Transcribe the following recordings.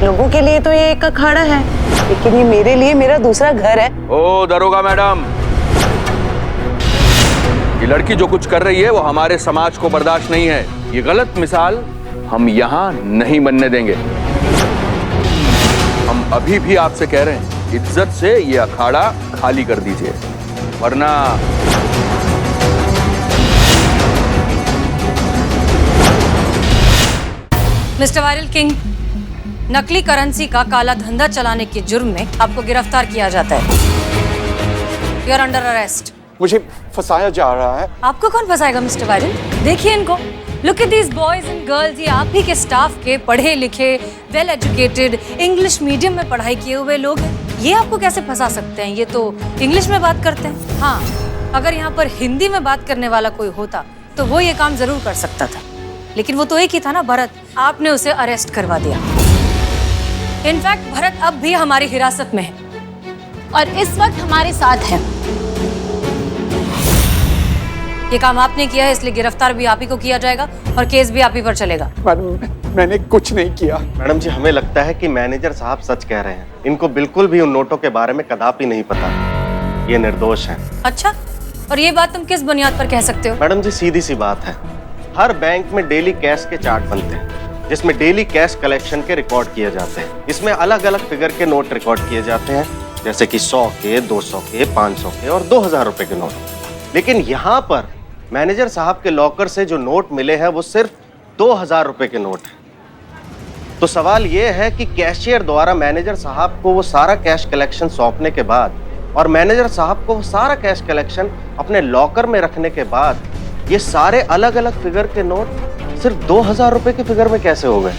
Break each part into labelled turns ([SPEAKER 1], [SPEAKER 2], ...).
[SPEAKER 1] लोगों के लिए तो ये एक अखाड़ा है, लेकिन ये मेरे लिए मेरा दूसरा घर है।
[SPEAKER 2] ओ दरोगा मैडम, ये लड़की जो कुछ कर रही है वो हमारे समाज को बर्दाश्त नहीं है। ये गलत मिसाल हम यहाँ नहीं बनने देंगे। हम अभी भी आपसे कह रहे हैं, इज्जत से ये अखाड़ा खाली कर दीजिए, वरना
[SPEAKER 3] मिस्टर वायरल किंग, नकली करेंसी का काला धंधा चलाने के जुर्म में आपको गिरफ्तार किया जाता है। You are under arrest.
[SPEAKER 4] मुझे फंसाया जा रहा है।
[SPEAKER 3] आपको कौन फंसाएगा मिस्टर वायरल? देखिए इनको, look at these boys and girls. ये आप ही के स्टाफ के पढ़े लिखे, वेल एजुकेटेड, इंग्लिश मीडियम में पढ़ाई किए हुए लोग हैं। ये आपको कैसे फंसा सकते हैं? ये तो इंग्लिश में बात करते हैं। हाँ, अगर यहाँ पर हिंदी में बात करने वाला कोई होता तो वो ये काम जरूर कर सकता था, लेकिन वो तो एक ही था ना, भरत। आपने उसे अरेस्ट करवा दिया। इनफैक्ट भरत अब भी हमारी हिरासत में है
[SPEAKER 5] और इस वक्त हमारे साथ है।
[SPEAKER 3] ये काम आपने किया है, इसलिए गिरफ्तार भी आप ही को किया जाएगा और केस भी आप ही पर चलेगा।
[SPEAKER 4] मैंने कुछ नहीं किया।
[SPEAKER 6] मैडम जी, हमें लगता है कि मैनेजर साहब सच कह रहे हैं। इनको बिल्कुल भी उन नोटों के बारे में कदापि नहीं पता। ये निर्दोष हैं।
[SPEAKER 3] अच्छा, और ये बात तुम किस बुनियाद पर कह सकते हो?
[SPEAKER 6] मैडम जी, सीधी सी बात है। हर बैंक में डेली कैश के चार्ट बनते हैं, जिसमें डेली कैश कलेक्शन के रिकॉर्ड किए जाते हैं। इसमें अलग अलग फिगर के नोट रिकॉर्ड किए जाते हैं, जैसे कि 100 के, 200 के, 500 के और 2000 रुपए के नोट। लेकिन यहाँ पर मैनेजर साहब के लॉकर से जो नोट मिले हैं वो सिर्फ 2000 रुपए के नोट हैं। तो सवाल ये है कि कैशियर द्वारा मैनेजर साहब को वो सारा कैश कलेक्शन सौंपने के बाद और मैनेजर साहब को वो सारा कैश कलेक्शन अपने लॉकर में रखने के बाद ये सारे अलग अलग फिगर के नोट सिर्फ 2000 रुपए के फिगर में कैसे हो गए?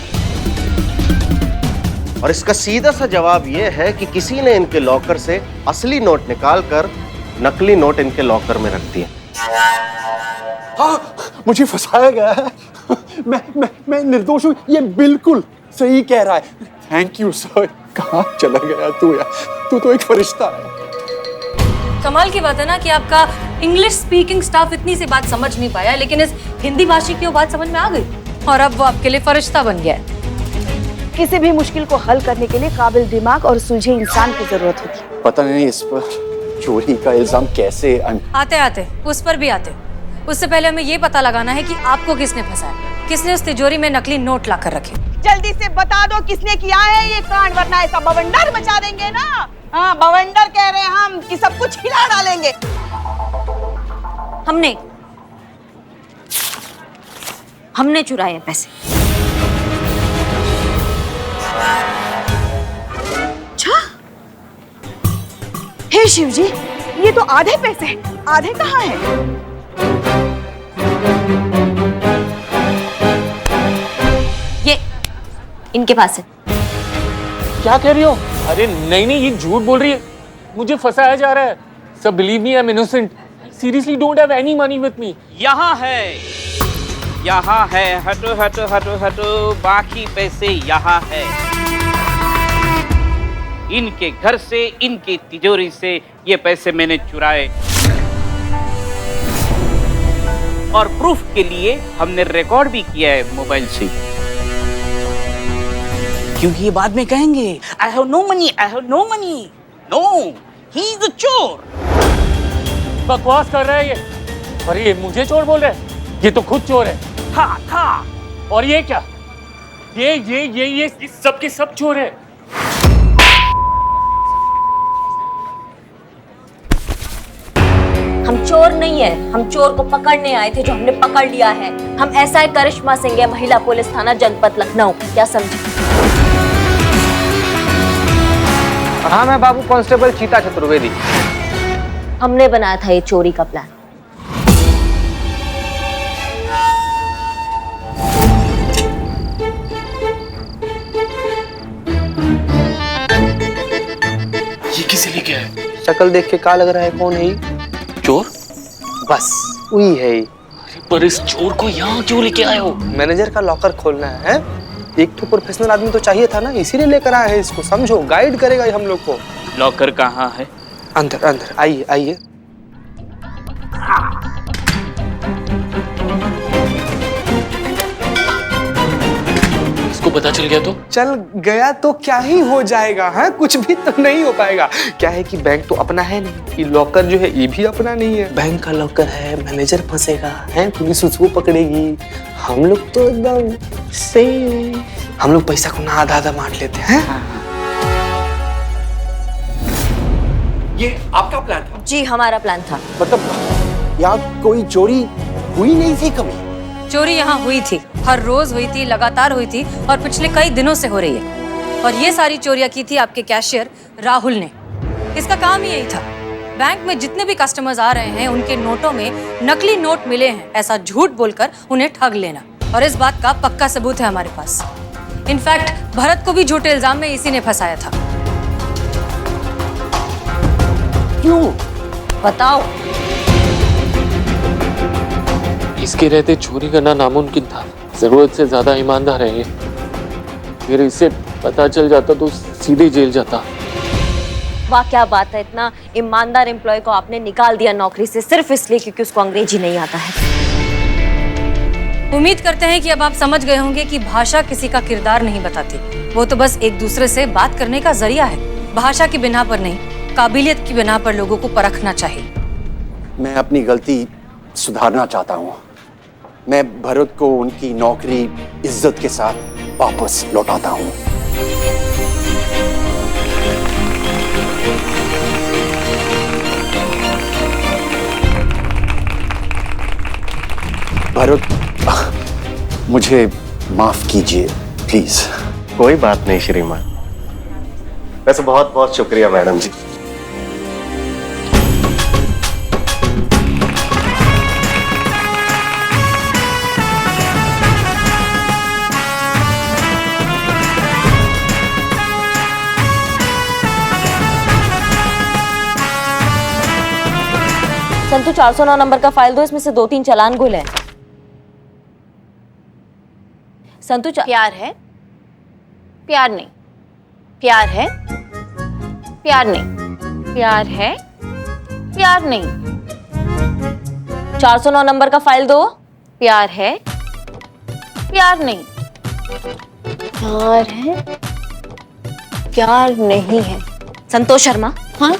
[SPEAKER 6] और इसका सीधा सा जवाब ये है कि किसी ने इनके लॉकर से असली नोट निकाल कर नकली नोट इनके लॉकर में रख दिए।
[SPEAKER 4] हाँ, मुझे फंसाया गया है। मैं निर्दोष हूँ। ये बिल्कुल सही कह रहा है। Thank you sir. कहाँ चला गया तू यार? तू तो एक फरिश्ता है।
[SPEAKER 3] कमाल की बात है ना कि आपका इंग्लिश स्पीकिंग स्टाफ इतनी सी बात समझ नहीं पाया, लेकिन इस हिंदी भाषी की वो बात समझ में आ गई और अब वो आपके लिए फरिश्ता बन गया है।
[SPEAKER 1] किसी भी मुश्किल को हल करने के लिए काबिल दिमाग और सूझे इंसान की जरूरत होती है।
[SPEAKER 4] पता नहीं इस पर चोरी का इल्जाम कैसे
[SPEAKER 3] आते आते उस पर भी आते। उससे पहले हमें ये पता लगाना है कि आपको किसने फंसाया, किसने उस तिजोरी में नकली नोट लाकर रखे।
[SPEAKER 7] जल्दी से बता दो किसने किया है ये कांड, वरना ऐसा बवंडर मचा देंगे ना। हाँ, बवंडर कह रहे हैं हम कि सब कुछ हिला डालेंगे।
[SPEAKER 5] हमने चुराए पैसे।
[SPEAKER 7] अच्छा, हे शिव जी, ये तो आधे पैसे, आधे कहाँ हैं?
[SPEAKER 5] ये इनके पास है।
[SPEAKER 8] क्या कह रही हो? अरे नहीं नहीं, ये झूठ बोल रही है। मुझे फंसाया जा रहा है। सब believe me, I am innocent. Seriously don't have any money with me.
[SPEAKER 9] यहाँ है, यहाँ है। हटो हटो हटो हटो, बाकी पैसे यहाँ है। इनके घर से, इनकी तिजोरी से ये पैसे मैंने चुराए और प्रूफ के लिए हमने रिकॉर्ड भी किया है मोबाइल से, क्योंकि ये बाद में कहेंगे I have no money, I have no money. No, he is a चोर।
[SPEAKER 8] बकवास कर रहा है ये। अरे ये मुझे चोर बोल रहा है? ये तो खुद चोर है।
[SPEAKER 9] था।
[SPEAKER 8] और ये क्या? ये सब के सब चोर है।
[SPEAKER 5] हम चोर नहीं है, हम चोर को पकड़ने आए थे जो हमने पकड़ लिया है। हम एसआई करिश्मा सिंह, महिला पुलिस थाना जनपद लखनऊ। क्या समझे?
[SPEAKER 10] हाँ, मैं बाबू कांस्टेबल चीता चतुर्वेदी।
[SPEAKER 5] हमने बनाया था ये चोरी का प्लान।
[SPEAKER 8] ये किसे लेके आए?
[SPEAKER 10] शक्ल देख के क्या लग रहा है? कौन है ये?
[SPEAKER 8] चोर?
[SPEAKER 10] बस वही है ये।
[SPEAKER 8] पर इस चोर को यहाँ क्यों लेके आए हो?
[SPEAKER 10] मैनेजर का लॉकर खोलना है। एक तो प्रोफेशनल आदमी तो चाहिए था ना, इसीलिए लेकर आए हैं इसको। समझो, गाइड करेगा ये हम लोग को।
[SPEAKER 9] लॉकर कहाँ है?
[SPEAKER 10] अंदर अंदर आइए आइए।
[SPEAKER 8] इसको पता चल गया तो?
[SPEAKER 10] चल गया तो क्या ही हो जाएगा, है कुछ भी तो नहीं हो पाएगा। क्या है कि बैंक तो अपना है नहीं, ये लॉकर जो है ये भी अपना नहीं है। बैंक का लॉकर है, मैनेजर फंसेगा, है पुलिस उसको पकड़ेगी। हम लोग तो एकदम सही, हम लोग पैसा को ना आधा आधा बांट लेते हैं।
[SPEAKER 4] ये आपका प्लान था?
[SPEAKER 5] जी हमारा प्लान था।
[SPEAKER 4] मतलब यहाँ कोई चोरी हुई नहीं थी कभी?
[SPEAKER 3] चोरी यहाँ हुई थी, हर रोज हुई थी, लगातार हुई थी और पिछले कई दिनों से हो रही है। और ये सारी चोरियां की थी आपके कैशियर राहुल ने। इसका काम ही यही था, बैंक में जितने भी कस्टमर्स आ रहे हैं उनके नोटों में नकली नोट मिले हैं ऐसा झूठ बोलकर उन्हें ठग लेना। और इस बात का पक्का सबूत है हमारे पास। इनफैक्ट भरत को भी झूठे इल्जाम में इसी ने फंसाया था।
[SPEAKER 4] क्यों?
[SPEAKER 5] बताओ।
[SPEAKER 8] इसके रहते चोरी करना नामुमकिन था। जरूरत से ज्यादा ईमानदार है ये। फिर इसे पता चल जाता तो सीधे जेल जाता।
[SPEAKER 5] वाह क्या बात है, इतना ईमानदार एम्प्लॉय को आपने निकाल दिया नौकरी से सिर्फ इसलिए क्योंकि उसको अंग्रेजी नहीं आता है।
[SPEAKER 3] उम्मीद करते हैं कि अब आप समझ गए होंगे कि भाषा किसी का किरदार नहीं बताती, वो तो बस एक दूसरे से बात करने का जरिया है। भाषा की बिना पर नहीं, काबिलियत की बिना पर लोगों को परखना चाहिए।
[SPEAKER 4] मैं अपनी गलती सुधारना चाहता हूँ। मैं भरत को उनकी नौकरी इज्जत के साथ वापस लौटाता हूँ। भरत, मुझे माफ कीजिए प्लीज।
[SPEAKER 6] कोई बात नहीं श्रीमान। वैसे बहुत बहुत शुक्रिया मैडम जी।
[SPEAKER 5] संतु 409 नंबर का फाइल दो, इसमें से 2-3 चालान गुल है। संतु
[SPEAKER 1] प्यार है, प्यार नहीं, प्यार है, प्यार नहीं, प्यार है, प्यार नहीं।
[SPEAKER 5] 409 नंबर का फाइल दो।
[SPEAKER 1] प्यार है, प्यार नहीं, प्यार है, प्यार नहीं है।
[SPEAKER 5] संतोष शर्मा,
[SPEAKER 1] हाँ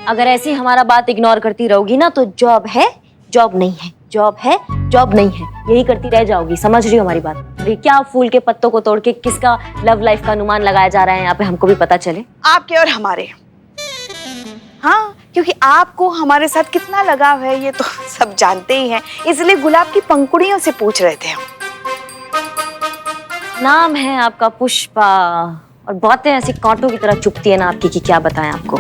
[SPEAKER 5] अगर ऐसी हमारा बात इग्नोर करती रहोगी ना तो जॉब है, जॉब नहीं है, जॉब है, जॉब नहीं है, यही करती रह जाओगी। समझ रही हो हमारी बात? अरे क्या फूल के पत्तों को तोड़ के किसका लव लाइफ का अनुमान लगाया जा रहा है यहाँ पे, हमको भी पता चले।
[SPEAKER 7] आपके और हमारे। हाँ, क्योंकि आपको हमारे साथ कितना लगाव है ये तो सब जानते ही हैं, इसलिए गुलाब की पंखुड़ियों से पूछ रहे थे हम।
[SPEAKER 5] नाम है आपका पुष्पा और बातें ऐसी कांटों की तरह चुभती है ना आपकी कि क्या बताएं आपको।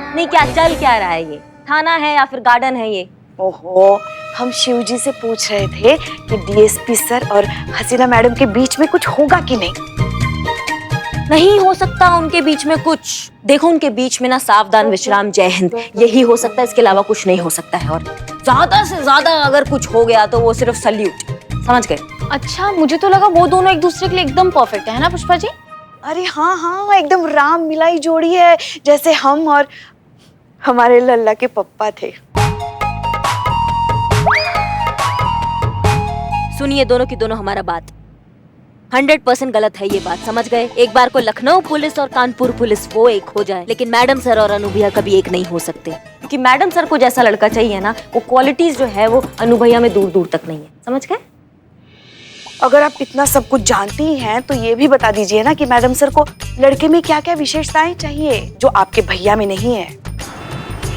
[SPEAKER 5] नहीं क्या चल क्या रहा है ये? थाना है या फिर गार्डन है ये?
[SPEAKER 1] ओहो, हम शिवजी से पूछ रहे थे कि डीएसपी सर और हसीना मैडम के बीच में कुछ होगा कि नहीं।
[SPEAKER 5] नहीं हो सकता उनके बीच में कुछ। देखो उनके बीच में ना सावधान विश्राम जय हिंद यही हो सकता है, इसके अलावा कुछ नहीं हो सकता है। और ज्यादा से ज्यादा अगर कुछ हो गया तो वो सिर्फ सल्यूट। समझ गए?
[SPEAKER 1] अच्छा, मुझे तो लगा वो दोनों एक दूसरे के लिए एकदम परफेक्ट है ना पुष्पा जी? अरे हाँ हाँ, एकदम राम मिलाई जोड़ी है, जैसे हम और हमारे लल्ला के पप्पा थे।
[SPEAKER 5] सुनिए दोनों की दोनों हमारा बात 100% गलत है ये बात, समझ गए? एक बार को लखनऊ पुलिस और कानपुर पुलिस वो एक हो जाए, लेकिन मैडम सर और अनु भैया कभी एक नहीं हो सकते, क्योंकि मैडम सर को जैसा लड़का चाहिए ना, वो क्वालिटीज जो है वो अनु भैया में दूर दूर तक नहीं है। समझ गए?
[SPEAKER 1] अगर आप इतना सब कुछ जानती हैं तो ये भी बता दीजिए ना कि मैडम सर को लड़के में क्या क्या विशेषताएं चाहिए जो आपके भैया में नहीं है।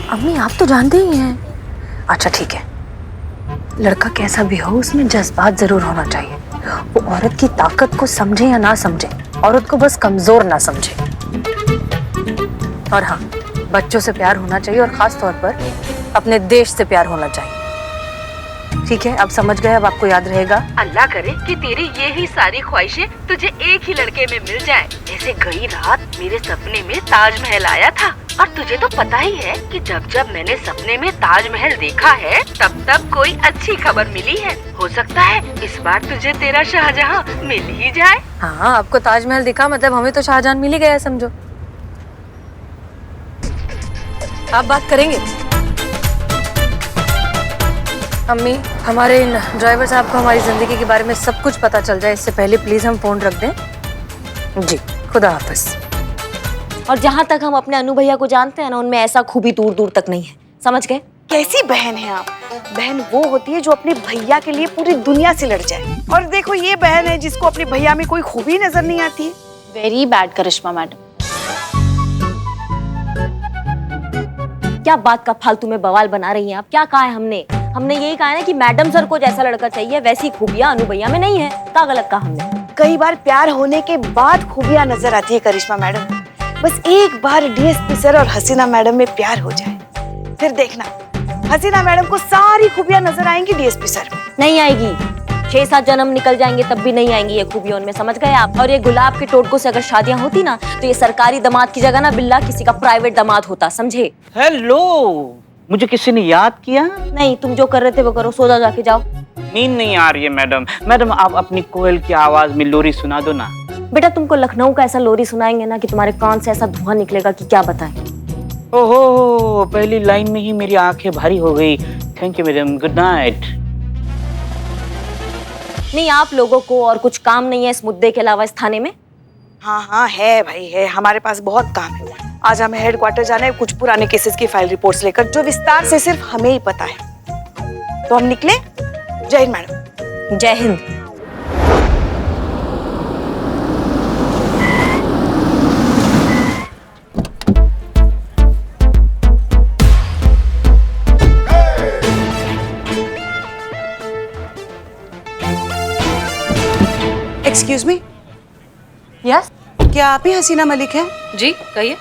[SPEAKER 3] अम्मी आप तो जानते ही हैं। अच्छा ठीक है, लड़का कैसा भी हो उसमें जज्बात जरूर होना चाहिए। वो औरत की ताकत को समझे या ना समझे, औरत को बस कमजोर ना समझे। और हाँ, बच्चों से प्यार होना चाहिए और खास तौर पर अपने देश से प्यार होना चाहिए। ठीक है, अब समझ गए, अब आपको याद रहेगा।
[SPEAKER 11] अल्लाह करे कि तेरी ये ही सारी ख्वाहिशें तुझे एक ही लड़के में मिल जाए। जैसे गई रात मेरे सपने में ताजमहल आया था, और तुझे तो पता ही है कि जब जब मैंने सपने में ताजमहल देखा है तब तब कोई अच्छी खबर मिली है। हो सकता है इस बार तुझे तेरा शाहजहां मिल ही जाए।
[SPEAKER 3] हाँ, आपको ताजमहल दिखा मतलब हमें तो शाहजहां मिल ही गया, समझो। आप बात करेंगे? अम्मी, हमारे इन ड्राइवर साहब को हमारी जिंदगी के बारे में सब कुछ पता चल जाए, इससे पहले प्लीज हम फोन रख दें। जी, खुदा हाफिज।
[SPEAKER 5] और जहाँ तक हम अपने अनु भैया को जानते हैं ना, उनमें ऐसा खूबी दूर दूर तक नहीं है, समझ गए?
[SPEAKER 7] कैसी बहन है आप? बहन वो होती है जो अपने भैया के लिए पूरी दुनिया से लड़ जाए, और देखो ये बहन है जिसको अपने भैया में कोई खूबी नजर नहीं आती है।
[SPEAKER 1] वेरी बैड करिश्मा मैडम।
[SPEAKER 5] क्या बात का फालतू में बवाल बना रही हैं आप? क्या कहा है हमने? हमने यही कहा है ना कि मैडम सर को जैसा लड़का चाहिए वैसी खूबियां अनु भैया में नहीं है। क्या गलत कहा हमने?
[SPEAKER 7] कई बार प्यार होने के बाद खूबियां नजर आती है करिश्मा मैडम। बस एक बार डीएसपी सर और हसीना मैडम में प्यार हो जाए, फिर देखना हसीना मैडम को सारी खूबियां नजर आएंगी डीएसपी सर में।
[SPEAKER 5] नहीं आएगी। 6-7 जन्म निकल जाएंगे तब भी नहीं आएंगी ये खूबियां उनमें, समझ गए आप? और ये गुलाब के टोटकों से अगर शादियां होती ना, तो ये सरकारी दामाद की जगह ना बिल्ला किसी का प्राइवेट दामाद होता, समझे?
[SPEAKER 9] हेलो, मुझे किसी ने याद किया?
[SPEAKER 5] नहीं, तुम जो कर रहे थे वो करो, सो जाके जाओ।
[SPEAKER 9] नींद नहीं आ रही है मैडम। मैडम आप अपनी कोयल की आवाज में लोरी सुना दो ना।
[SPEAKER 5] बेटा तुमको लखनऊ का ऐसा लोरी सुनाएंगे ना कि तुम्हारे कान से ऐसा धुआं निकलेगा कि क्या बताएं।
[SPEAKER 9] ओहो, पहली लाइन में ही मेरी आंखें भारी हो गई। Thank you madam, good night.
[SPEAKER 5] नहीं, आप लोगों को और कुछ काम नहीं है इस मुद्दे के अलावा इस थाने में?
[SPEAKER 7] हाँ हाँ है भाई है, हमारे पास बहुत काम है। आज हमें हेडक्वार्टर जाना है कुछ पुराने केसेस की फाइल रिपोर्ट्स लेकर, जो विस्तार से सिर्फ हमें ही पता है। तो हम निकले। जय हिंद मैडम।
[SPEAKER 5] जय हिंद।
[SPEAKER 12] एक्सक्यूज मी,
[SPEAKER 3] यस,
[SPEAKER 12] क्या आप ही हसीना मलिक हैं?
[SPEAKER 3] जी कहिए।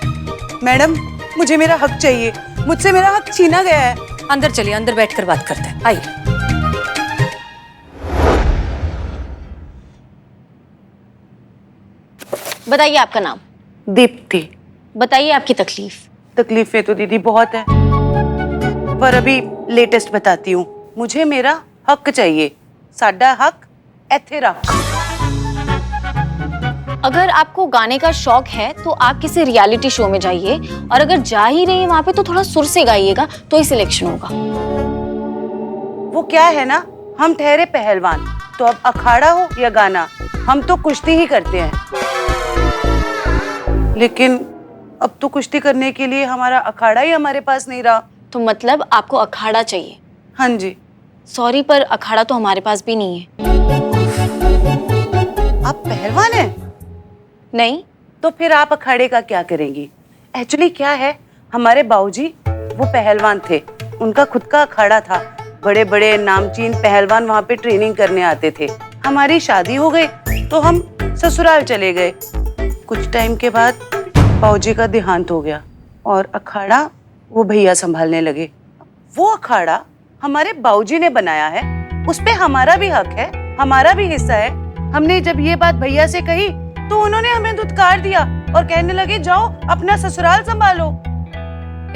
[SPEAKER 12] मैडम मुझे मेरा हक चाहिए, मुझसे मेरा हक छीना गया है।
[SPEAKER 3] अंदर चलिए, अंदर बैठकर बात करते हैं, आइए।
[SPEAKER 1] बताइए आपका नाम।
[SPEAKER 12] दीप्ति।
[SPEAKER 1] बताइए आपकी तकलीफ।
[SPEAKER 12] तकलीफें तो दीदी बहुत है, पर अभी लेटेस्ट बताती हूँ। मुझे मेरा हक चाहिए, साडा हक एथे रख।
[SPEAKER 1] अगर आपको गाने का शौक है तो आप किसी रियलिटी शो में जाइए, और अगर जा ही रही है वहां पे तो थोड़ा सुर से गाइएगा तो ही सिलेक्शन होगा।
[SPEAKER 12] वो क्या है ना, हम ठहरे पहलवान, तो अब अखाड़ा हो या गाना, हम तो कुश्ती ही करते हैं। लेकिन अब तो कुश्ती करने के लिए हमारा अखाड़ा ही हमारे पास नहीं रहा।
[SPEAKER 1] तो मतलब आपको अखाड़ा चाहिए?
[SPEAKER 12] हाँ जी।
[SPEAKER 1] सॉरी, पर अखाड़ा तो हमारे पास भी नहीं है।
[SPEAKER 12] आप पहलवान हैं?
[SPEAKER 1] नहीं।
[SPEAKER 12] तो फिर आप अखाड़े का क्या करेंगी? एक्चुअली क्या है, हमारे बाबूजी वो पहलवान थे, उनका खुद का अखाड़ा था। बड़े बड़े नामचीन पहलवान वहाँ पे ट्रेनिंग करने आते थे। हमारी शादी हो गई तो हम ससुराल चले गए। कुछ टाइम के बाद बाबूजी का देहांत हो गया और अखाड़ा वो भैया संभालने लगे। वो अखाड़ा हमारे बाबूजी ने बनाया है, उस पे हमारा भी हक है, हमारा भी हिस्सा है। हमने जब ये बात भैया से कही तो उन्होंने हमें धुतकार दिया और कहने लगे जाओ अपना ससुराल संभालो।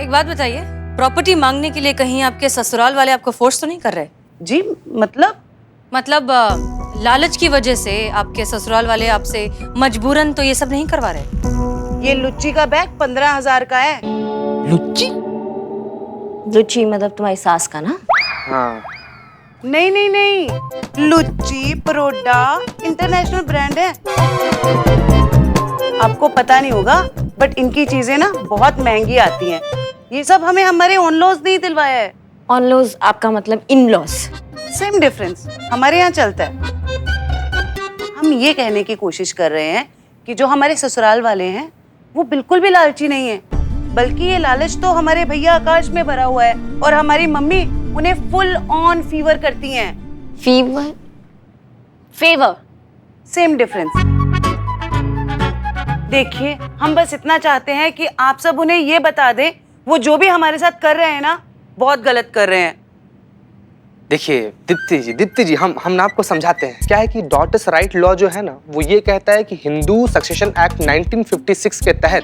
[SPEAKER 3] एक बात बताइए, प्रॉपर्टी मांगने के लिए कहीं आपके ससुराल वाले आपको फोर्स तो नहीं कर रहे?
[SPEAKER 12] जी मतलब
[SPEAKER 3] लालच की वजह से आपके ससुराल वाले आपसे मजबूरन तो ये सब नहीं करवा रहे?
[SPEAKER 12] ये लुच्ची का बैग 15,000 का है।
[SPEAKER 9] लुच्ची?
[SPEAKER 5] लुच्ची मतलब तुम्हारी सास का ना?
[SPEAKER 9] हाँ।
[SPEAKER 12] नहीं, लुच्ची परोडा इंटरनेशनल ब्रांड है। आपको पता नहीं होगा बट इनकी चीजें ना बहुत महंगी आती हैं। ये सब हमें हमारे ऑन लॉज नहीं दिलवाया है।
[SPEAKER 5] ऑन लॉज आपका मतलब इन लॉज?
[SPEAKER 12] सेम डिफरेंस हमारे यहाँ चलता है। हम ये कहने की कोशिश कर रहे हैं कि जो हमारे ससुराल वाले हैं वो बिल्कुल भी लालची नहीं है, बल्कि ये लालच तो हमारे भैया आकाश में भरा हुआ है और हमारी मम्मी उन्हें फुल ऑन फीवर करती हैं।
[SPEAKER 1] Favour
[SPEAKER 12] same difference. देखिए, हम बस इतना चाहते हैं कि आप सब उन्हें ये बता दें, वो जो भी हमारे साथ कर रहे हैं ना, बहुत गलत कर रहे हैं।
[SPEAKER 10] देखिए दीप्ति जी हम ना आपको समझाते हैं। क्या है कि डॉटर्स राइट लॉ जो है ना, वो ये कहता है कि हिंदू सक्सेशन एक्ट 1956 के तहत,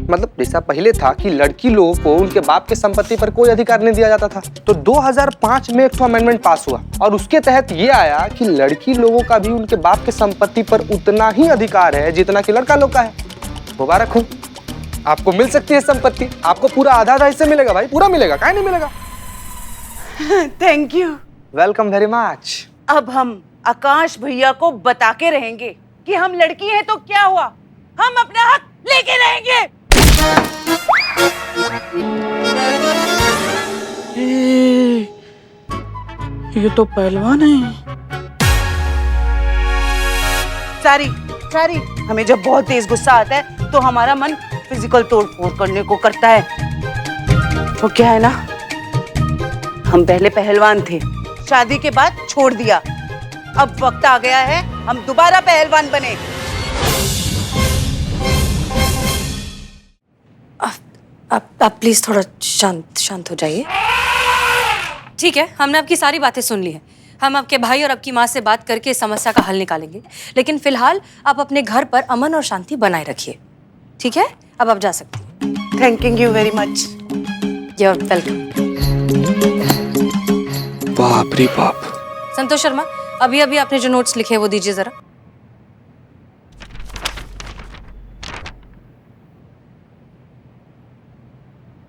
[SPEAKER 10] मतलब जैसा पहले था कि लड़की लोगों को उनके बाप के संपत्ति पर कोई अधिकार नहीं दिया जाता था, तो 2005 में एक अमेंडमेंट पास हुआ और उसके तहत ये आया कि लड़की लोगों का भी उनके बाप के संपत्ति पर उतना ही अधिकार है जितना कि लड़का लोग का है। मुबारक हो, आपको मिल सकती है संपत्ति, आपको पूरा आधा हिस्सा मिलेगा भाई, पूरा मिलेगा, काहे नहीं मिलेगा।
[SPEAKER 12] Thank you.
[SPEAKER 10] Welcome very much.
[SPEAKER 12] अब हम आकाश भैया को बता के रहेंगे कि हम लड़की हैं तो क्या हुआ, हम अपना हक लेके रहेंगे।
[SPEAKER 13] ये तो पहलवान है।
[SPEAKER 12] सारी हमें जब बहुत तेज गुस्सा आता है तो हमारा मन फिजिकल तोड़फोड़ करने को करता है। तो क्या है ना, हम पहले पहलवान थे, शादी के बाद छोड़ दिया। अब वक्त आ गया है हम दोबारा पहलवान बने।
[SPEAKER 3] आप प्लीज थोड़ा शांत हो जाइए। ठीक है, हमने आपकी सारी बातें सुन ली हैं। हम आपके भाई और आपकी माँ से बात करके इस समस्या का हल निकालेंगे, लेकिन फिलहाल आप अपने घर पर अमन और शांति बनाए रखिए। ठीक है, अब आप जा सकते हैं।
[SPEAKER 12] Thank you very much.
[SPEAKER 3] You are welcome.
[SPEAKER 10] बाप रे बाप।
[SPEAKER 3] संतोष शर्मा, अभी आपने जो नोट्स लिखे वो दीजिए जरा।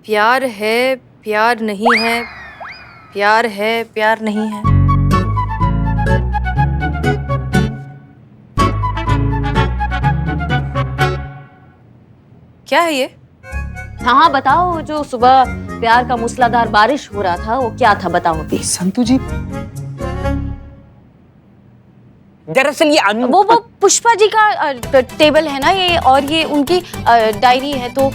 [SPEAKER 3] प्यार है, प्यार नहीं है, प्यार है, प्यार नहीं है। क्या है ये?
[SPEAKER 5] हाँ बताओ, जो सुबह प्यार का मूसलाधार बारिश हो रहा था वो क्या था, बताओ अभी।
[SPEAKER 10] संतू जी,
[SPEAKER 9] दरअसल ये
[SPEAKER 1] वो पुष्पा जी का टेबल है ना ये, और ये उनकी डायरी है। तो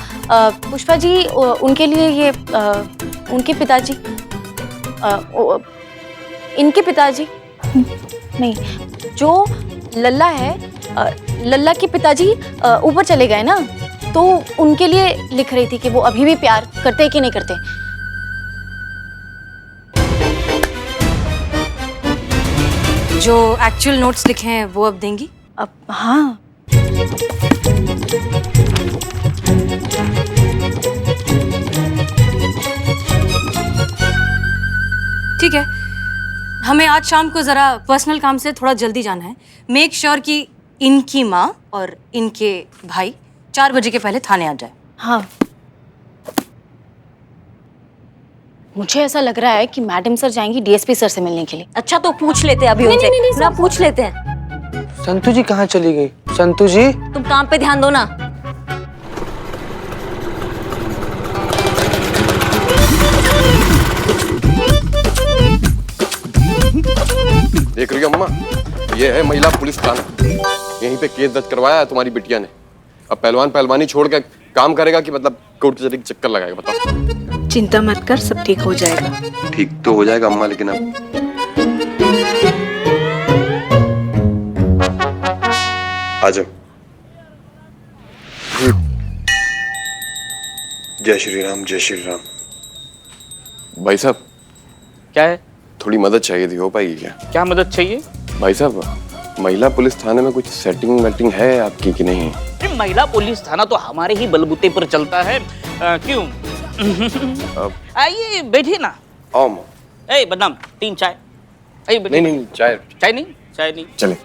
[SPEAKER 1] पुष्पा जी उनके लिए ये उनके पिताजी, इनके पिताजी नहीं, जो लल्ला है, लल्ला के पिताजी ऊपर चले गए ना, तो उनके लिए लिख रही थी कि वो अभी भी प्यार करते कि नहीं करते।
[SPEAKER 3] जो एक्चुअल नोट्स लिखे हैं वो अब देंगी?
[SPEAKER 1] अब हाँ।
[SPEAKER 3] ठीक है, हमें आज शाम को जरा पर्सनल काम से थोड़ा जल्दी जाना है। मेक श्योर कि इनकी माँ और इनके भाई 4 बजे के पहले थाने आ जाए।
[SPEAKER 1] हाँ, मुझे ऐसा लग रहा है कि मैडम सर जाएंगी डीएसपी सर से मिलने के लिए।
[SPEAKER 5] अच्छा तो पूछ लेते हैं अभी उनसे। ना पूछ लेते हैं।
[SPEAKER 10] संतू जी कहाँ चली गई? संतू जी,
[SPEAKER 5] तुम काम पे ध्यान दो ना।
[SPEAKER 14] देख रही हो अम्मा, ये है महिला पुलिस थाना। यहीं पे केस दर्ज करवाया है तुम्हारी बिटिया ने। अब पहलवान पहलवानी छोड़ के काम करेगा कि मतलब कोर्ट कचहरी के चक्कर लगाएगा, बताओ।
[SPEAKER 13] चिंता मत कर, सब ठीक हो जाएगा।
[SPEAKER 14] ठीक तो हो जाएगा अम्मा, लेकिन अब आ जाओ। जय श्री राम, जय श्री राम। भाई साहब,
[SPEAKER 8] क्या है?
[SPEAKER 14] थोड़ी मदद चाहिए थी, हो पाएगी क्या?
[SPEAKER 8] क्या मदद चाहिए?
[SPEAKER 14] भाई साहब, महिला पुलिस थाने में कुछ सेटिंग वेटिंग है आपकी कि नहीं?
[SPEAKER 9] महिला पुलिस थाना तो हमारे ही बलबूते पर चलता है। क्यों? आइए बैठिए ना। ए बदनाम, 3 चाय।
[SPEAKER 14] नहीं, चाय
[SPEAKER 9] नहीं।
[SPEAKER 14] चले।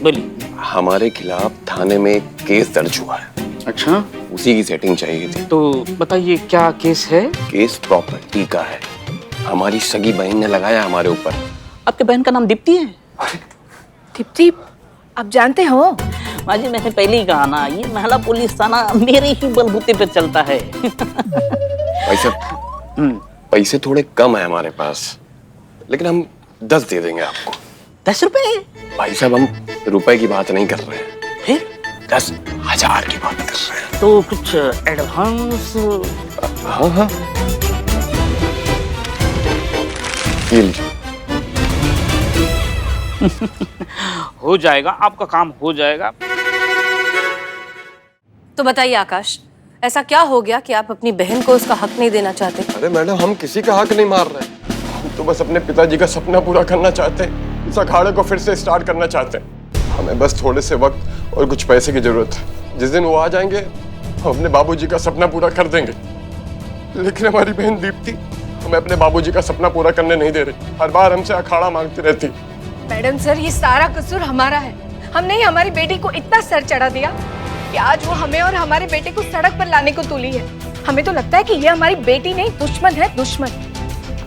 [SPEAKER 9] बोलिए।
[SPEAKER 14] हमारे खिलाफ थाने में केस दर्ज हुआ है।
[SPEAKER 8] अच्छा,
[SPEAKER 14] उसी की सेटिंग चाहिए थी।
[SPEAKER 8] तो बताइए क्या केस है?
[SPEAKER 14] केस प्रॉपर्टी का है। हमारी सगी बहन ने लगाया हमारे ऊपर।
[SPEAKER 9] आपके बहन का नाम दीप्ति है?
[SPEAKER 13] दीप्ति, आप जानते हो?
[SPEAKER 9] माँ जी, मैंने पहले ही कहा ना, ये महिला पुलिस थाना मेरे ही बलबूते पे चलता है।
[SPEAKER 14] भाई साहब, पैसे थोड़े कम है हमारे पास, लेकिन हम 10 दे देंगे आपको।
[SPEAKER 9] 10 रुपए?
[SPEAKER 14] भाई साहब, हम रुपए की बात नहीं कर रहे हैं,
[SPEAKER 9] फिर
[SPEAKER 14] 10,000 की बात कर रहे हैं।
[SPEAKER 9] तो कुछ एडवांस?
[SPEAKER 14] हाँ, ये लीजिए।
[SPEAKER 9] हो जाएगा, आपका काम हो जाएगा।
[SPEAKER 3] तो बताइए आकाश, ऐसा क्या हो गया कि आप अपनी बहन को उसका हक नहीं देना चाहते?
[SPEAKER 14] अरे मैडम, हम किसी का हक नहीं मार रहे, हम तो बस अपने पिताजी का सपना पूरा करना चाहते हैं। इस अखाड़े को फिर से स्टार्ट करना चाहते हैं। हमें बस थोड़े से वक्त और कुछ पैसे की जरूरत है। जिस दिन वो आ जाएंगे, हम अपने बाबूजी का सपना पूरा कर देंगे। लेकिन हमारी बहन दीप्ति हमें अपने बाबूजी का सपना पूरा करने नहीं दे रही। हर बार हमसे अखाड़ा मांगती रहती।
[SPEAKER 13] मैडम सर, ये सारा कसूर हमारा है। हमने ही हमारी बेटी को इतना सर चढ़ा दिया कि आज वो हमें और हमारे बेटे को सड़क पर लाने को तुली है। हमें तो लगता है कि ये हमारी बेटी नहीं, दुश्मन है, दुश्मन।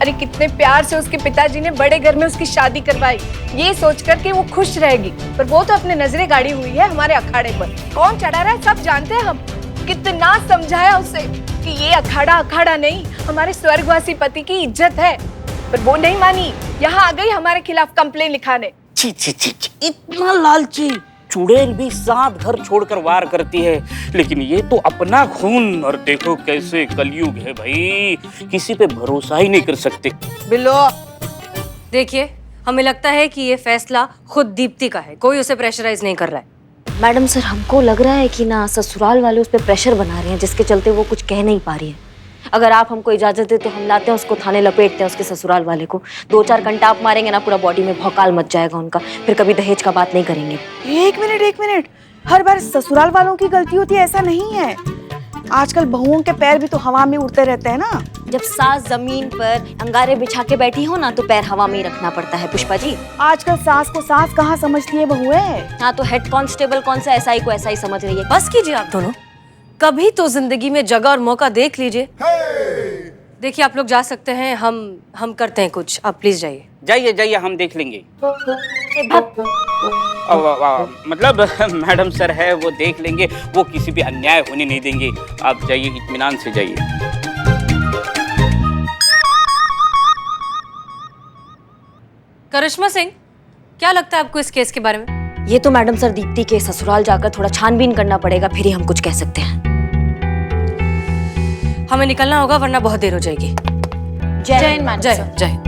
[SPEAKER 13] अरे कितने प्यार से उसके पिताजी ने बड़े घर में उसकी शादी करवाई, ये सोचकर कि वो खुश रहेगी, पर वो तो अपने नजरें गाड़ी हुई है हमारे अखाड़े पर। कौन चढ़ा रहा है सब जानते हैं हम। कितना समझाया उसे कि ये अखाड़ा अखाड़ा नहीं, हमारे स्वर्गवासी पति की इज्जत है, पर वो नहीं मानी। यहाँ आ गई हमारे खिलाफ कंप्लेन लिखाने।
[SPEAKER 9] छी छी छी छी, इतना लालची। चुड़ैल भी 7 घर छोड़कर वार करती है, लेकिन ये तो अपना खून। और देखो कैसे कलयुग है भाई, किसी पे भरोसा ही नहीं कर सकते।
[SPEAKER 3] बिल्लो, देखिए हमें लगता है कि ये फैसला खुद दीप्ति का है, कोई उसे प्रेशराइज नहीं कर रहा है।
[SPEAKER 5] मैडम सर, हमको लग रहा है कि ना ससुराल वाले उस पर प्रेशर बना रहे हैं, जिसके चलते वो कुछ कह नहीं पा रही है। अगर आप हमको इजाजत दे तो हम लाते हैं उसको थाने, लपेटते हैं उसके ससुराल वाले को। 2-4 घंटा आप मारेंगे ना, पूरा बॉडी में भौकाल मच जाएगा उनका, फिर कभी दहेज का बात नहीं करेंगे।
[SPEAKER 7] एक मिनट, हर बार ससुराल वालों की गलती होती है ऐसा नहीं है। आजकल बहुओं के पैर भी तो हवा में उड़ते रहते हैं ना।
[SPEAKER 5] जब सास जमीन पर अंगारे बिछा के बैठी हो ना, तो पैर हवा में ही रखना पड़ता है पुष्पा जी।
[SPEAKER 7] आजकल सास को सास कहाँ समझती है बहुएं।
[SPEAKER 5] हाँ, तो हेड कांस्टेबल कौन सा एसआई को ऐसा ही समझ रही है।
[SPEAKER 3] बस कीजिए आप दोनों, कभी तो जिंदगी में जगह और मौका देख लीजिए। देखिए आप लोग जा सकते हैं, हम करते हैं कुछ, आप प्लीज जाइए।
[SPEAKER 9] जाइए जाइए, हम देख लेंगे। मतलब मैडम सर है, वो देख लेंगे, वो किसी भी अन्याय होने नहीं देंगे। आप जाइए, इत्मीनान से जाइए।
[SPEAKER 3] करिश्मा सिंह, क्या लगता है आपको इस केस के बारे में?
[SPEAKER 5] ये तो मैडम सर दीप्ति के ससुराल जाकर थोड़ा छानबीन करना पड़ेगा, फिर ही हम कुछ कह सकते हैं।
[SPEAKER 3] हमें निकलना होगा वरना बहुत देर हो जाएगी।
[SPEAKER 7] जय हिंद मैडम
[SPEAKER 3] जय
[SPEAKER 7] सर।
[SPEAKER 3] जय।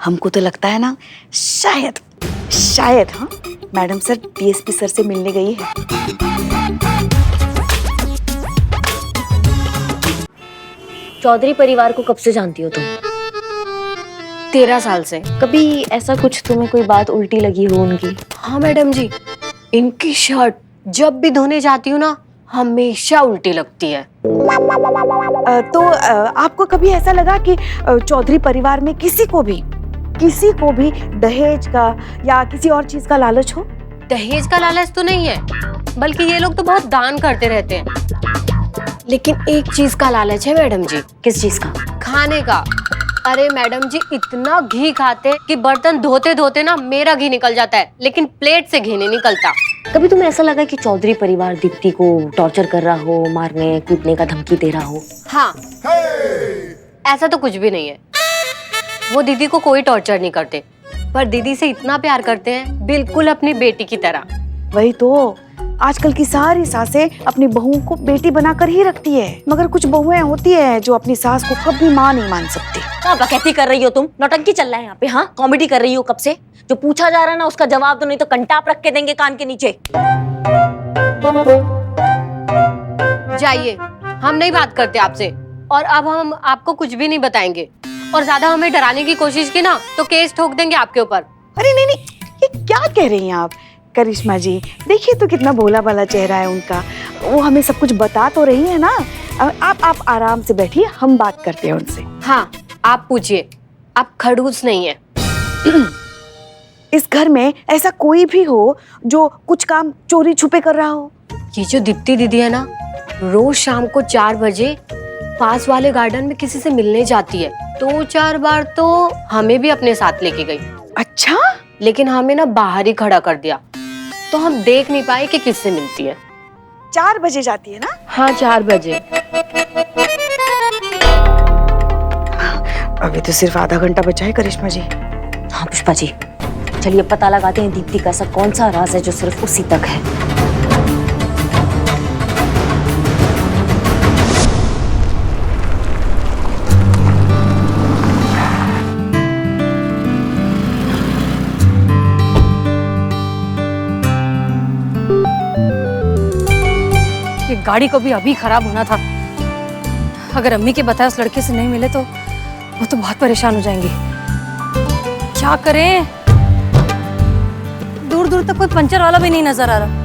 [SPEAKER 7] हमको तो लगता है ना, शायद हाँ, मैडम सर डीएसपी सर से मिलने गई है।
[SPEAKER 5] चौधरी परिवार को कब से जानती हो तुम?
[SPEAKER 3] 13 साल से।
[SPEAKER 5] कभी ऐसा कुछ तुम्हें कोई बात उल्टी लगी हो उनकी?
[SPEAKER 3] हाँ मैडम जी, इनकी शर्ट जब भी धोने जाती हूँ ना, हमेशा उल्टी लगती है।
[SPEAKER 7] तो आपको कभी ऐसा लगा कि चौधरी परिवार में किसी को भी दहेज का या किसी और चीज का लालच हो?
[SPEAKER 15] दहेज का लालच तो नहीं है, बल्कि ये लोग तो बहुत दान करते रहते हैं। लेकिन एक चीज का लालच है मैडम जी।
[SPEAKER 5] किस चीज का?
[SPEAKER 15] खाने का। अरे मैडम जी, इतना घी खाते हैं कि बर्तन धोते धोते ना मेरा घी निकल जाता है, लेकिन प्लेट से घी नहीं निकलता।
[SPEAKER 5] कभी तुम्हें ऐसा लगा कि चौधरी परिवार दीप्ति को टॉर्चर कर रहा हो, मारने कूटने का धमकी दे रहा हो?
[SPEAKER 15] हाँ, ऐसा तो कुछ भी नहीं है। वो दीदी को कोई टॉर्चर नहीं करते, पर दीदी से इतना प्यार करते हैं, बिल्कुल अपनी बेटी की तरह।
[SPEAKER 7] वही तो, आजकल की सारी सासें अपनी बहुओं को बेटी बनाकर ही रखती है, मगर कुछ बहुएं होती है जो अपनी सास को कभी माँ नहीं मान सकती।
[SPEAKER 5] क्या बकैती कर रही हो तुम? नौटंकी चल रहा है यहाँ पे। हाँ, कॉमेडी कर रही हो कब से? जो पूछा जा रहा है ना उसका जवाब दो, नहीं तो कंटाप रख के देंगे कान के नीचे।
[SPEAKER 15] जाइए, हम नहीं बात करते आपसे, और अब हम आपको कुछ भी नहीं बताएंगे। और ज्यादा हमें डराने की कोशिश की ना तो केस ठोक देंगे आपके ऊपर।
[SPEAKER 7] अरे नहीं, ये क्या कह रही हैं आप? करिश्मा जी, देखिए तो कितना भोला भाला चेहरा है उनका, वो हमें सब कुछ बता तो रही है ना। आप आराम से बैठिए, हम बात करते हैं उनसे।
[SPEAKER 15] हाँ, आप पूछिए, आप खड़ूस नहीं है।
[SPEAKER 7] इस घर में ऐसा कोई भी हो जो कुछ काम चोरी छुपे कर रहा हो?
[SPEAKER 15] ये जो दीप्ति दीदी है ना, रोज शाम को 4 बजे पास वाले गार्डन में किसी से मिलने जाती है। 2-4 बार तो हमें भी अपने साथ लेके गई।
[SPEAKER 7] अच्छा?
[SPEAKER 15] लेकिन हमें ना बाहर ही खड़ा कर दिया, तो हम देख नहीं पाए कि किससे मिलती है।
[SPEAKER 7] 4 बजे जाती है ना?
[SPEAKER 15] हाँ, 4 बजे।
[SPEAKER 7] अभी तो सिर्फ आधा घंटा बचा है करिश्मा जी।
[SPEAKER 5] हाँ पुष्पा जी, चलिए पता लगाते हैं दीप्ति का ऐसा कौन सा राज है जो सिर्फ उसी तक है।
[SPEAKER 3] ये गाड़ी को भी अभी खराब होना था। अगर अम्मी के बताए उस लड़के से नहीं मिले तो वो तो बहुत परेशान हो जाएंगी। क्या करें? दूर दूर तक कोई पंचर वाला भी नहीं नजर आ रहा।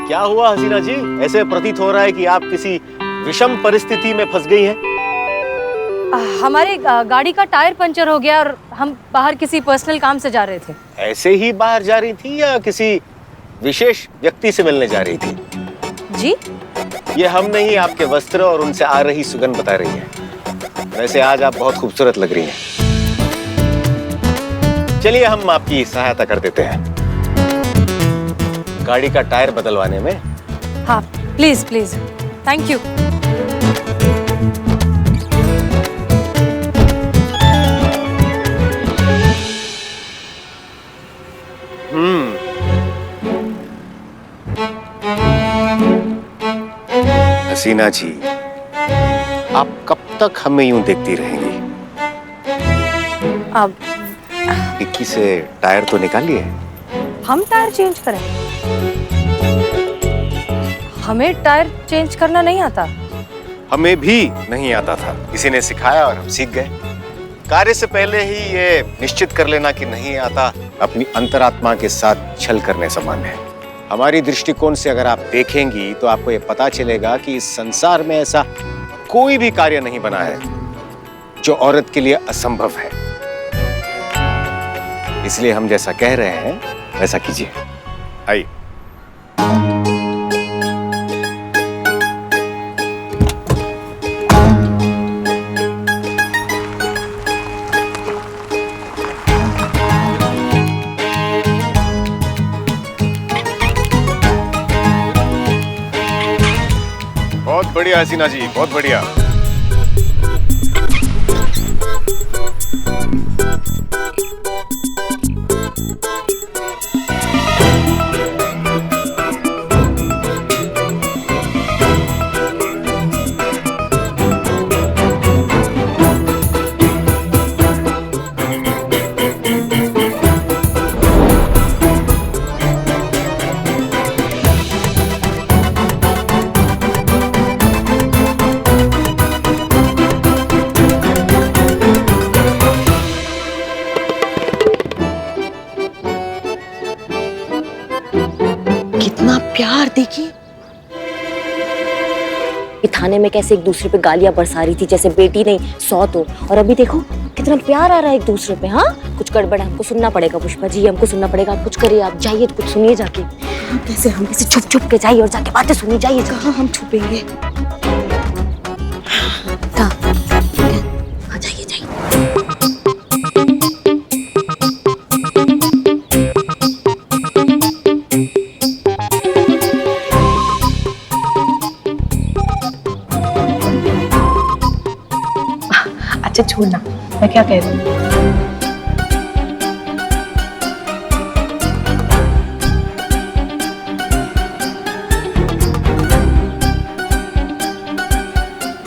[SPEAKER 6] क्या हुआ हसीना जी? ऐसे प्रतीत हो रहा है कि आप किसी विषम परिस्थिति में फंस गई हैं।
[SPEAKER 3] हमारी गाड़ी का टायर पंचर हो गया और हम बाहर किसी पर्सनल काम से जा रहे थे।
[SPEAKER 6] ऐसे ही बाहर जा रही थी या किसी विशेष व्यक्ति से मिलने जा रही थी?
[SPEAKER 3] जी?
[SPEAKER 6] ये हम नहीं, आपके वस्त्र और उनसे आ रही सुगंध बता रही है। वैसे आज आप बहुत खूबसूरत लग रही हैं। चलिए हम आपकी सहायता कर देते हैं गाड़ी का टायर बदलवाने में।
[SPEAKER 3] हाँ प्लीज प्लीज, थैंक यू।
[SPEAKER 6] हसीना जी, आप कब तक हमें यूं देखती रहेंगी?
[SPEAKER 3] अब
[SPEAKER 6] डिक्की से टायर तो निकालिए।
[SPEAKER 3] हम टायर चेंज करें? हमें टायर चेंज करना नहीं आता।
[SPEAKER 6] हमें भी नहीं आता था, किसी ने सिखाया और हम सीख गए। कार्य से पहले ही ये निश्चित कर लेना कि नहीं आता अपनी अंतरात्मा के साथ छल करने समान है। हमारी दृष्टिकोण से अगर आप देखेंगी तो आपको ये पता चलेगा कि इस संसार में ऐसा कोई भी कार्य नहीं बना है जो औरत के लिए असंभव है। इसलिए हम जैसा कह रहे हैं वैसा कीजिए। आइए। बहुत बढ़िया हसीना जी, बहुत बढ़िया।
[SPEAKER 5] कितना प्यार देखिए। ये थाने में कैसे एक दूसरे पे गालियां बरसा रही थी जैसे बेटी नहीं सौत हो, और अभी देखो कितना प्यार आ रहा है एक दूसरे पे। हाँ कुछ गड़बड़ है, हमको सुनना पड़ेगा पुष्पा जी, हमको सुनना पड़ेगा। आप कुछ करिए, आप जाइए तो कुछ सुनिए जाके। कैसे हम कैसे छुप छुप के जाइए और जाके बातें सुनी जाइए। कहाँ हम छुपेंगे? हाँ जाइए जाइए।
[SPEAKER 13] अच्छा छोड़ना, मैं क्या कह रही हूँ।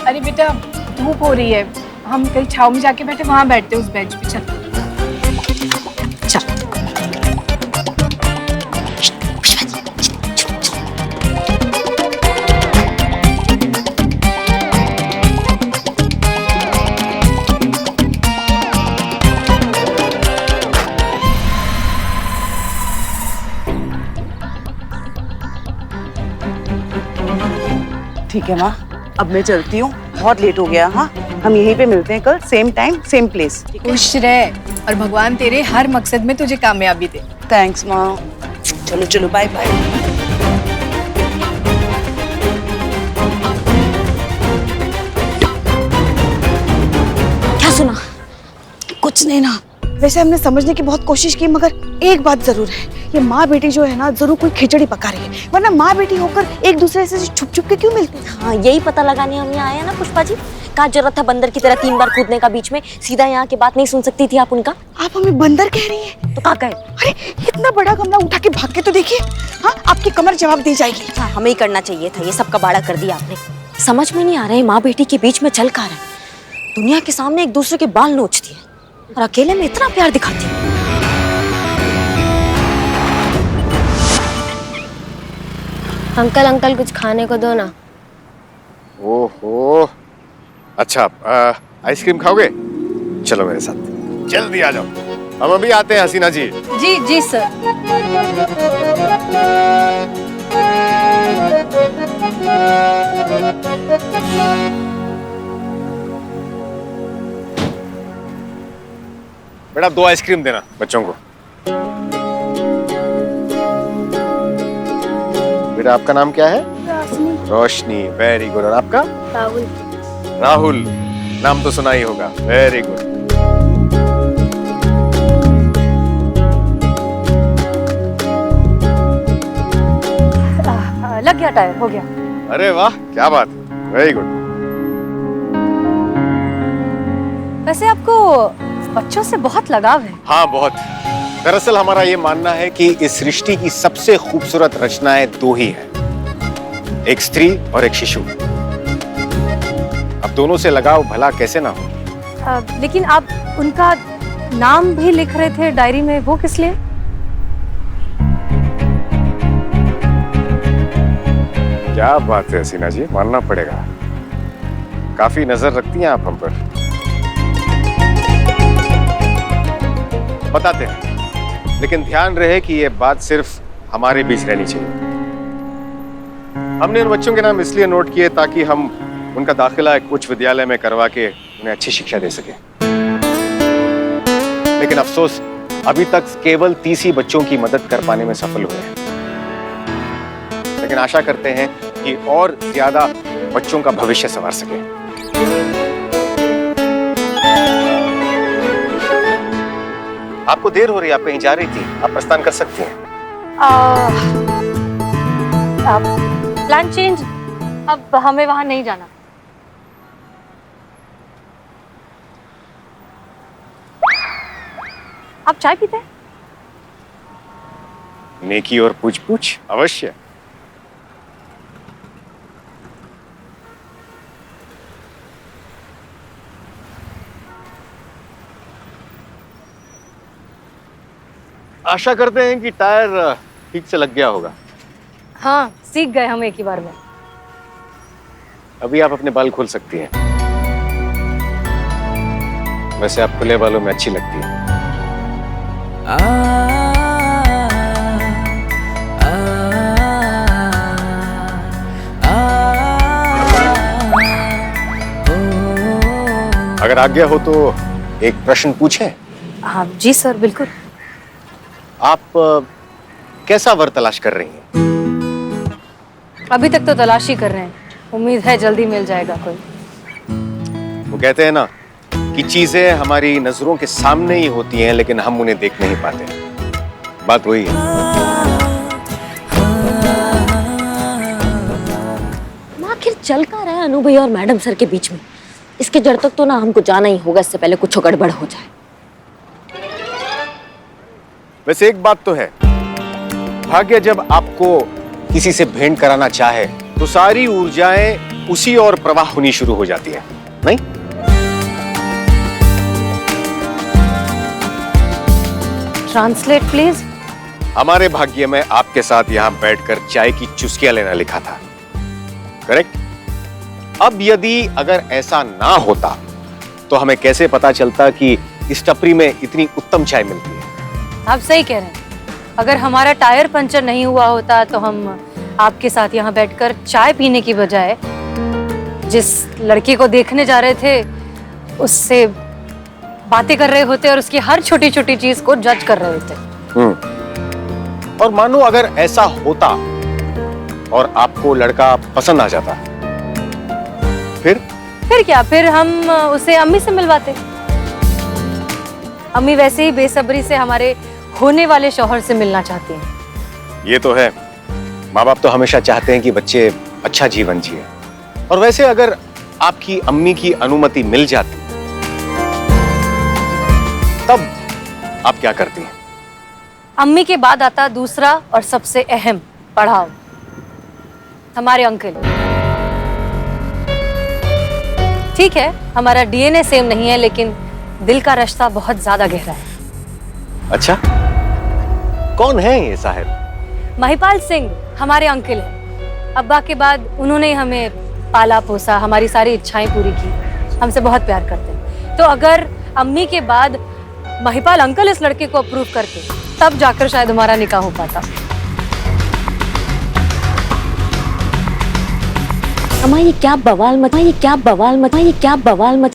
[SPEAKER 13] अरे बेटा धूप हो रही है, हम कहीं छाव में जाके बैठे, वहां बैठते उस बेंच पे। चल चल।
[SPEAKER 12] ठीक है माँ, अब मैं चलती हूँ, बहुत लेट हो गया। हाँ हम यहीं पे मिलते हैं कल, सेम टाइम सेम प्लेस।
[SPEAKER 13] खुश रह और भगवान तेरे हर मकसद में तुझे कामयाबी दे।
[SPEAKER 12] थैंक्स माँ। चलो चलो, बाय बाय।
[SPEAKER 5] क्या सुना?
[SPEAKER 7] कुछ नहीं ना। वैसे हमने समझने की बहुत कोशिश की, मगर एक बात जरूर है, ये माँ बेटी जो है ना जरूर कोई खिचड़ी पका रही है, वरना माँ बेटी होकर एक दूसरे से छुप छुप के क्यों मिलते हैं?
[SPEAKER 5] हाँ यही पता लगाने हम यहाँ आए हैं ना पुष्पा जी। क्या जरूरत था बंदर की तरह 3 बार कूदने का बीच में? सीधा यहाँ की बात नहीं सुन सकती थी आप उनका?
[SPEAKER 7] आप हमें बंदर कह रही है?
[SPEAKER 5] तो क्या कहे?
[SPEAKER 7] अरे इतना बड़ा गमला उठा के भाग के तो देखिए। हाँ आपकी कमर जवाब दी जाएगी।
[SPEAKER 5] हाँ हमें ही करना चाहिए था, ये सब कबाड़ा कर दिया आपने। समझ में नहीं आ रहा है माँ बेटी के बीच में चल कर है। दुनिया के सामने एक दूसरे के बाल नोचती है और अकेले में इतना प्यार दिखाती है।
[SPEAKER 15] अंकल अंकल कुछ खाने को दो ना।
[SPEAKER 6] ओहो, अच्छा आइसक्रीम खाओगे? चलो मेरे साथ, जल्दी आ जाओ, हम अभी आते हैं हसीना जी।
[SPEAKER 3] जी जी सर।
[SPEAKER 6] बेटा 2 आइसक्रीम देना बच्चों को। बेटा आपका नाम क्या है? रोशनी। Very good. और आपका?
[SPEAKER 1] राहुल।
[SPEAKER 6] राहुल, नाम तो सुना ही होगा। Very good.
[SPEAKER 3] लग गया टायर, हो गया।
[SPEAKER 6] अरे वाह, क्या बात, वेरी गुड।
[SPEAKER 3] वैसे आपको बच्चों से बहुत लगाव है।
[SPEAKER 6] हाँ बहुत। दरअसल हमारा ये मानना है कि इस सृष्टि की सबसे खूबसूरत रचनाएं 2 ही हैं, एक स्त्री और एक शिशु। अब दोनों से लगाव भला कैसे ना हो।
[SPEAKER 3] लेकिन आप उनका नाम भी लिख रहे थे डायरी में, वो किस लिए?
[SPEAKER 6] क्या बात है हसीना जी, मानना पड़ेगा, काफी नजर रखती हैं आप हम पर। बताते हैं, लेकिन ध्यान रहे कि ये बात सिर्फ हमारे बीच रहनी चाहिए। हमने उन बच्चों के नाम इसलिए नोट किए ताकि हम उनका दाखिला एक उच्च विद्यालय में करवा के उन्हें अच्छी शिक्षा दे सके। लेकिन अफसोस अभी तक केवल 30 ही बच्चों की मदद कर पाने में सफल हुए हैं। लेकिन आशा करते हैं कि और ज्यादा बच्चों का भविष्य संवार सके। आपको देर हो रही है, आप कहीं जा रही थी, आप प्रस्थान कर सकती हैं।
[SPEAKER 3] प्लान चेंज, अब हमें वहां नहीं जाना। आप चाय पीते हैं?
[SPEAKER 6] नेकी और पूछ पूछ अवश्य। आशा करते हैं कि टायर ठीक से लग गया होगा।
[SPEAKER 3] हाँ, सीख गए हम एक ही बार में।
[SPEAKER 6] अभी आप अपने बाल खोल सकती हैं। वैसे आप खुले बालों में अच्छी लगती हैं। अगर आज्ञा हो तो एक प्रश्न पूछें?
[SPEAKER 3] हाँ जी सर, बिल्कुल।
[SPEAKER 6] आप कैसा वर तलाश कर रही हैं?
[SPEAKER 3] अभी तक तो तलाश ही कर रहे हैं, उम्मीद है जल्दी मिल जाएगा कोई।
[SPEAKER 6] वो कहते हैं ना कि चीजें हमारी नजरों के सामने ही होती हैं लेकिन हम उन्हें देख नहीं पाते। बात वही है।
[SPEAKER 5] आखिर चल का रहा है अनु भैया और मैडम सर के बीच में? इसके जड़ तक तो ना हमको जाना ही होगा, इससे पहले कुछ गड़बड़ हो जाए।
[SPEAKER 6] वैसे एक बात तो है, भाग्य जब आपको किसी से भेंट कराना चाहे तो सारी ऊर्जाएं उसी और प्रवाह होनी शुरू हो जाती है, नहीं?
[SPEAKER 3] Translate please.
[SPEAKER 6] हमारे भाग्य में आपके साथ यहाँ बैठकर चाय की चुस्कियां लेना लिखा था, करेक्ट? अब यदि अगर ऐसा ना होता तो हमें कैसे पता चलता कि इस टपरी में इतनी उत्तम चाय मिलती है?
[SPEAKER 3] आप सही कह रहे हैं। अगर हमारा टायर पंचर नहीं हुआ होता तो हम आपके साथ यहाँ बैठकर चाय पीने की बजाय जिस लड़की को देखने जा रहे थे उससे बातें कर रहे होते और उसकी हर छोटी छोटी चीज को जज कर रहे होते।
[SPEAKER 6] और मानो अगर ऐसा होता और आपको लड़का पसंद आ जाता,
[SPEAKER 3] फिर क्या? फिर हम उसे अम्मी से मिलवाते। अम्मी वैसे ही बेसब्री से हमारे होने वाले शौहर से मिलना चाहती हैं।
[SPEAKER 6] ये तो है, माँ बाप तो हमेशा चाहते हैं कि बच्चे अच्छा जीवन जिए। और वैसे अगर आपकी अम्मी की अनुमति मिल जाती तब आप क्या करती हैं?
[SPEAKER 3] अम्मी के बाद आता दूसरा और सबसे अहम पड़ाव, हमारे अंकल। ठीक है, हमारा डीएनए सेम नहीं है लेकिन दिल का रिश्ता बहुत ज्यादा गहरा है।
[SPEAKER 6] अच्छा, कौन है ये साहिब?
[SPEAKER 3] महिपाल सिंह हमारे अंकल हैं। अब्बा के बाद उन्होंने हमें पाला पोसा, हमारी सारी इच्छाएं पूरी की, हमसे बहुत प्यार करते हैं। तो अगर अम्मी के बाद महिपाल अंकल इस लड़के को अप्रूव करते तब जाकर शायद हमारा निकाह हो पाता।
[SPEAKER 5] अम्मा ये क्या बवाल मत